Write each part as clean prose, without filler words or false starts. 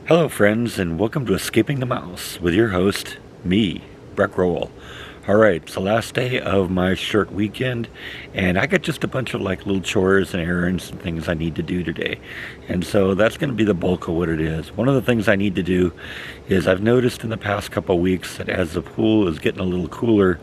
Hello friends, and welcome to Escaping the Mouse with your host, me, Breck Rowell. Alright, it's the last day of my short weekend, and I got just a bunch of little chores and errands and things I need to do today. And so that's going to be the bulk of what it is. One of the things I need to do is I've noticed in the past couple of weeks that as the pool is getting a little cooler,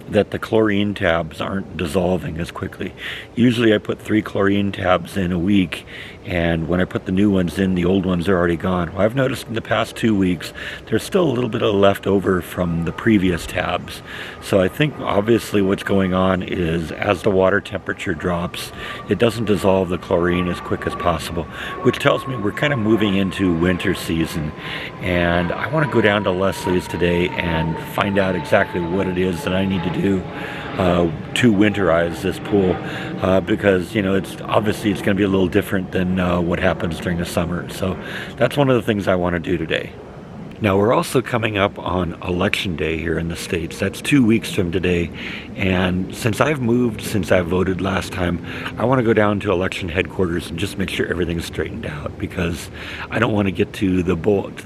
that the chlorine tabs aren't dissolving as quickly. Usually I put 3 chlorine tabs in a week, and when I put the new ones in, the old ones are already gone. Well, I've noticed in the past 2 weeks there's still a little bit of left over from the previous tabs. So I think obviously what's going on is as the water temperature drops, it doesn't dissolve the chlorine as quick as possible, which tells me we're kind of moving into winter season. And I want to go down to Leslie's today and find out exactly what it is that I need to do to winterize this pool, because it's obviously going to be a little different than what happens during the summer. So that's one of the things I want to do today. Now, we're also coming up on Election Day here in the States. That's 2 weeks from today. And since I've moved, since I voted last time, I want to go down to election headquarters and just make sure everything's straightened out, because I don't want to get to the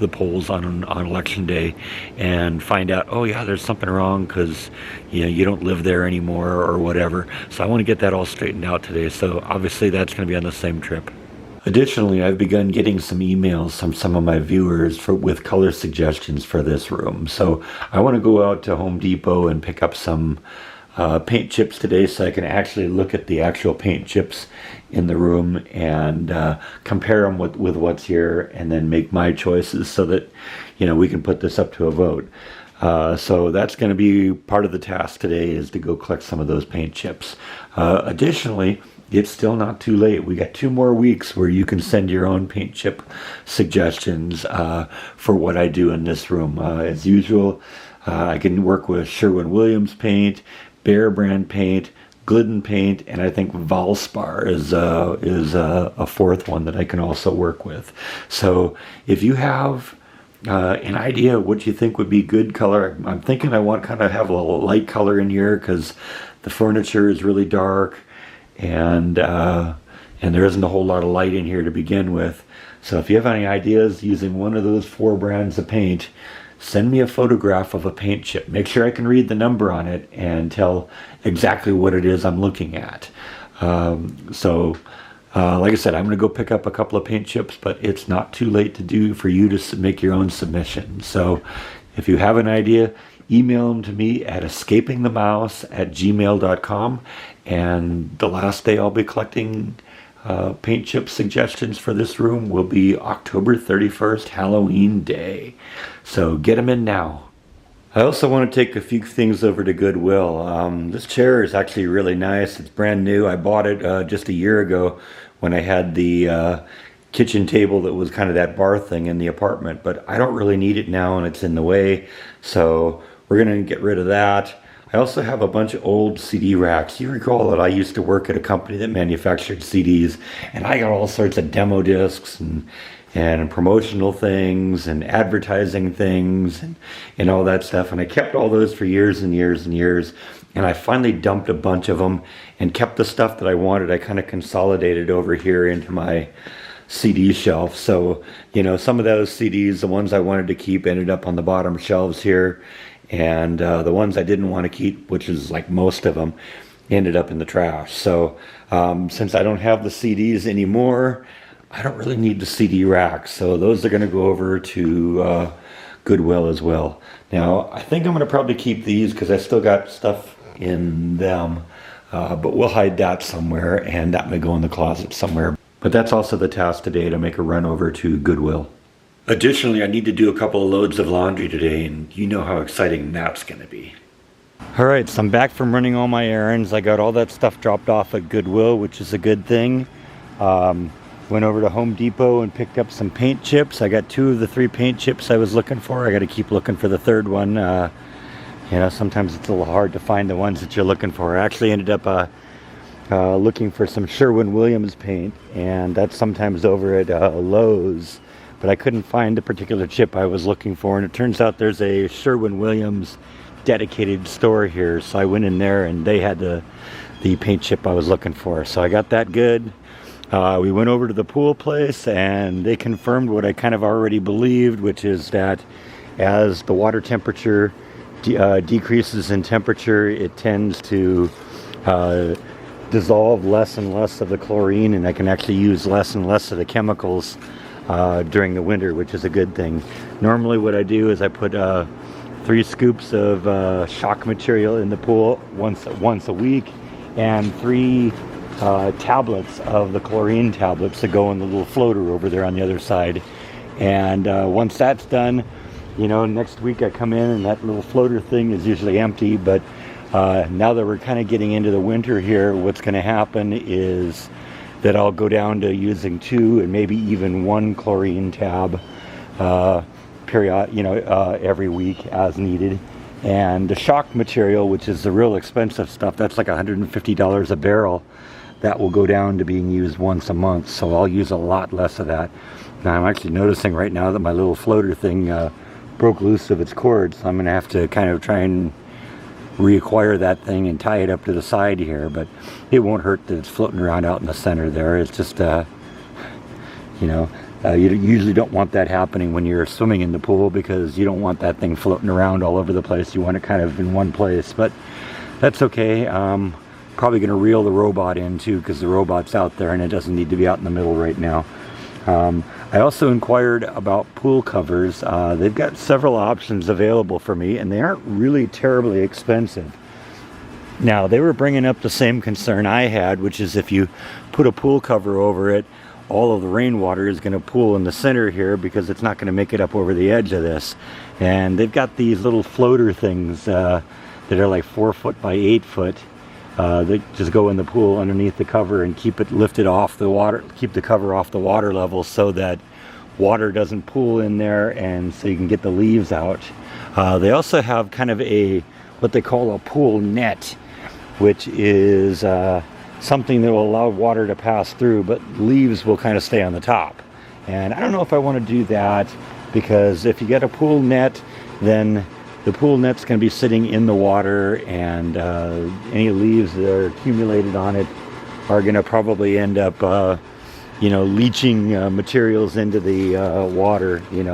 polls on Election Day and find out, oh yeah, there's something wrong because you don't live there anymore or whatever. So I want to get that all straightened out today. So obviously that's going to be on the same trip. Additionally, I've begun getting some emails from some of my viewers with color suggestions for this room. So I want to go out to Home Depot and pick up some paint chips today so I can actually look at the actual paint chips in the room and compare them with what's here, and then make my choices so that we can put this up to a vote. So that's going to be part of the task today, is to go collect some of those paint chips. Additionally, it's still not too late. We got 2 more weeks where you can send your own paint chip suggestions for what I do in this room. As usual, I can work with Sherwin-Williams paint, Behr brand paint, Glidden paint, and I think Valspar is a fourth one that I can also work with. So if you have an idea of what you think would be good color, I'm thinking I want kind of have a little light color in here because the furniture is really dark. And there isn't a whole lot of light in here to begin with. So if you have any ideas using one of those 4 brands of paint, send me a photograph of a paint chip. Make sure I can read the number on it and tell exactly what it is I'm looking at. Like I said, I'm going to go pick up a couple of paint chips, but it's not too late for you to make your own submission. So if you have an idea, email them to me at escapingthemouse@gmail.com. And the last day I'll be collecting paint chip suggestions for this room will be October 31st, Halloween Day. So get them in now. I also want to take a few things over to Goodwill. This chair is actually really nice. It's brand new. I bought it just a year ago when I had the kitchen table that was kind of that bar thing in the apartment. But I don't really need it now, and it's in the way. So we're going to get rid of that. I also have a bunch of old CD racks. You recall that I used to work at a company that manufactured CDs, and I got all sorts of demo discs and promotional things and advertising things and all that stuff. And I kept all those for years and years and years. And I finally dumped a bunch of them and kept the stuff that I wanted. I kind of consolidated over here into my CD shelf. So, some of those CDs, the ones I wanted to keep, ended up on the bottom shelves here. And the ones I didn't want to keep, which is like most of them, ended up in the trash. So since I don't have the CDs anymore, I don't really need the CD racks. So those are going to go over to Goodwill as well. Now, I think I'm going to probably keep these because I still got stuff in them. But we'll hide that somewhere, and that may go in the closet somewhere. But that's also the task today, to make a run over to Goodwill. Additionally, I need to do a couple of loads of laundry today, and you know how exciting that's going to be. Alright, so I'm back from running all my errands. I got all that stuff dropped off at Goodwill, which is a good thing. Went over to Home Depot and picked up some paint chips. I got 2 of the 3 paint chips I was looking for. I got to keep looking for the third one. Sometimes it's a little hard to find the ones that you're looking for. I actually ended up looking for some Sherwin-Williams paint, and that's sometimes over at Lowe's. But I couldn't find the particular chip I was looking for, and it turns out there's a Sherwin-Williams dedicated store here. So I went in there, and they had the paint chip I was looking for. So I got that good. We went over to the pool place and they confirmed what I kind of already believed, which is that as the water temperature decreases in temperature, it tends to dissolve less and less of the chlorine, and I can actually use less and less of the chemicals during the winter, which is a good thing. Normally what I do is I put 3 scoops of shock material in the pool once a week, and 3 tablets of the chlorine tablets that go in the little floater over there on the other side. And once that's done, you know, next week I come in and that little floater thing is usually empty. But now that we're kind of getting into the winter here, what's going to happen is that I'll go down to using 2 and maybe even 1 chlorine tab every week as needed. And the shock material, which is the real expensive stuff, that's like $150 a barrel. That will go down to being used once a month, so I'll use a lot less of that. Now I'm actually noticing right now that my little floater thing broke loose of its cord, so I'm going to have to kind of try and reacquire that thing and tie it up to the side here, but it won't hurt that it's floating around out in the center there. It's just, you usually don't want that happening when you're swimming in the pool, because you don't want that thing floating around all over the place. You want it kind of in one place, but that's okay. Probably going to reel the robot in too, because the robot's out there and it doesn't need to be out in the middle right now. I also inquired about pool covers. They've got several options available for me, and they aren't really terribly expensive. Now, they were bringing up the same concern I had, which is if you put a pool cover over it, all of the rainwater is going to pool in the center here, because it's not going to make it up over the edge of this. And they've got these little floater things that are like 4 foot by 8 foot. They just go in the pool underneath the cover and keep it lifted off the water, keep the cover off the water level, so that water doesn't pool in there, and so you can get the leaves out. They also have kind of what they call a pool net, which is something that will allow water to pass through, but leaves will kind of stay on the top. And I don't know if I want to do that, because if you get a pool net, then the pool net's going to be sitting in the water, and any leaves that are accumulated on it are going to probably end up, leaching materials into the water, and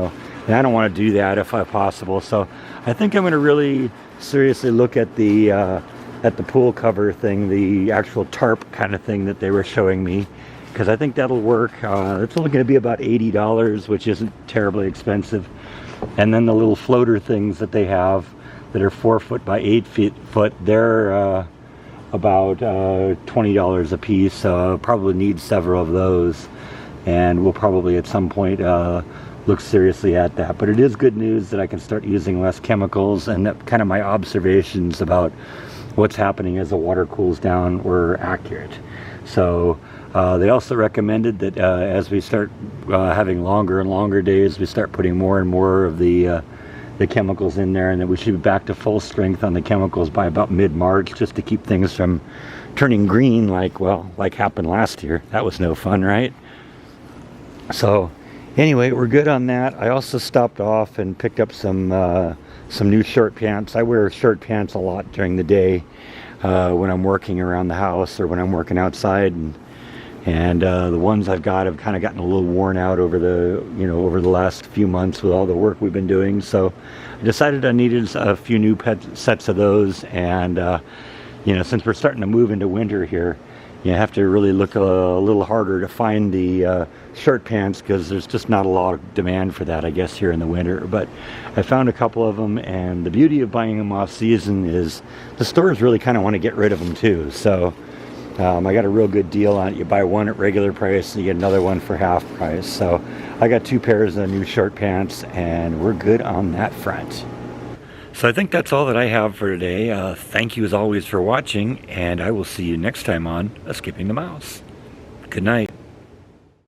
I don't want to do that if possible. So I think I'm going to really seriously look at the pool cover thing, the actual tarp kind of thing that they were showing me, because I think that'll work. It's only going to be about $80, which isn't terribly expensive. And then the little floater things that they have that are 4 foot by 8 foot, they're about $20 a piece. So probably need several of those, and we'll probably at some point look seriously at that. But it is good news that I can start using less chemicals, and that kind of my observations about what's happening as the water cools down were accurate. So they also recommended that as we start having longer and longer days, we start putting more and more of the chemicals in there, and that we should be back to full strength on the chemicals by about mid-March, just to keep things from turning green like happened last year. That was no fun, right? So anyway, we're good on that. I also stopped off and picked up some new short pants. I wear short pants a lot during the day when I'm working around the house or when I'm working outside, and the ones I've got have kind of gotten a little worn out over the last few months with all the work we've been doing. So I decided I needed a few new sets of those, and since we're starting to move into winter here, you have to really look a little harder to find the short pants, because there's just not a lot of demand for that, I guess, here in the winter. But I found a couple of them, and the beauty of buying them off season is the stores really kind of want to get rid of them too. So I got a real good deal on it. You buy one at regular price and you get another one for half price. So I got 2 pairs of new short pants, and we're good on that front. So I think that's all that I have for today. Thank you as always for watching, and I will see you next time on Escaping the Mouse. Good night.